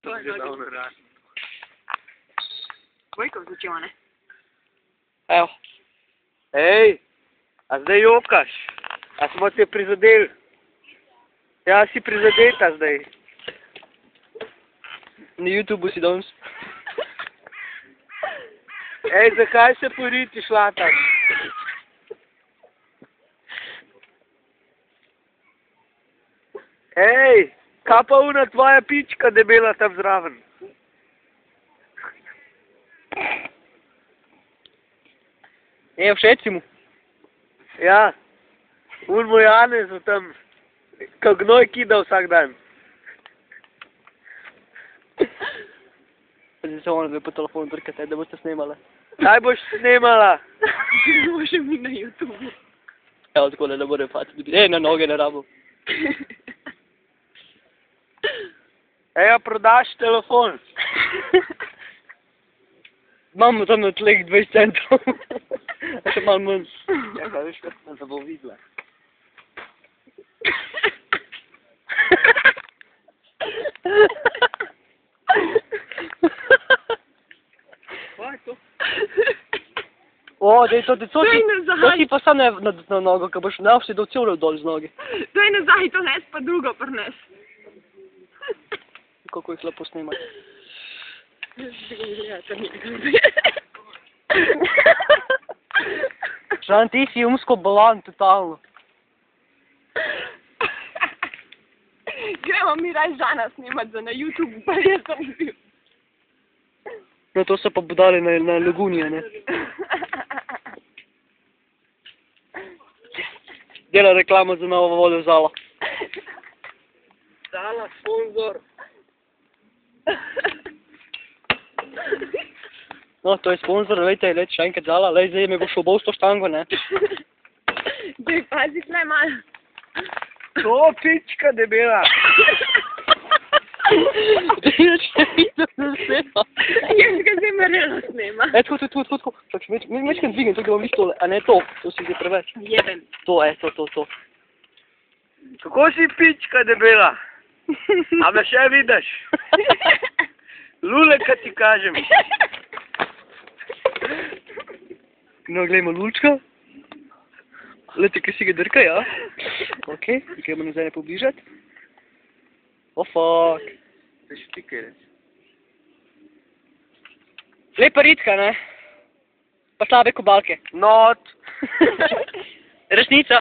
To je dobro. Vojko začel, ne? Evo. Ej, a zdaj jokaš? A smo te prizadeli? Ja, si prizadeta zdaj. Na YouTubeu si danes. Ej, zakaj se po riti šlataš? Ej, kaj pa una tvoja pička debela tam zraven? Všeč si mu? Ja, un moj Janez v tam, ko gnoj kida vsak dan. Zdaj se ona zdaj po telefonu drkate, da boste snemala. Kaj boš snemala? Može mi na YouTubeu. Evo, tako da ne more pati dobiti. Ej, na noge ne rabo. Ejo, prodaš telefon. Imamo tam na tleh 20 centov. A še malo manj. Ja, kaj veš, kaj sem se bo videla. Kaj je to? O, dej to ti pa sam na nogo, ko boš ne vsi docel dol z noge. Daj nazaj, to nes pa drugo prnes. Kako jih lepo snimati. Žan, ti si umsko balan, totalno. Gremo mi raj Žana snimat za na YouTube, pa jaz sem bil. No, to so pa budali na Lagunija, ne? Dela reklama za novo vodo Zala. Zala, sponzor. No, to je sponzor, vejte, leč še enkrat Zala, lej, zdaj me bo šel bol s to štango, ne? Dej, pazi, tle malo. To pička debela. Jaz ga zdaj marelo snema. Tako. Mečkam dvignem, to ga bom visto, a ne to si zdaj preveč. Jeben. To. Kako si pička debela? A me še vidiš? Lule, kaj ti kažem. No, glejmo lulčka. Lete, kaj si ga drka, ja? Ok, gremo nazaj pobližati. Oh, fuck. To še ti kaj reči. Lepa ritka, ne? Pa slabe kobalke. Not. Resnica.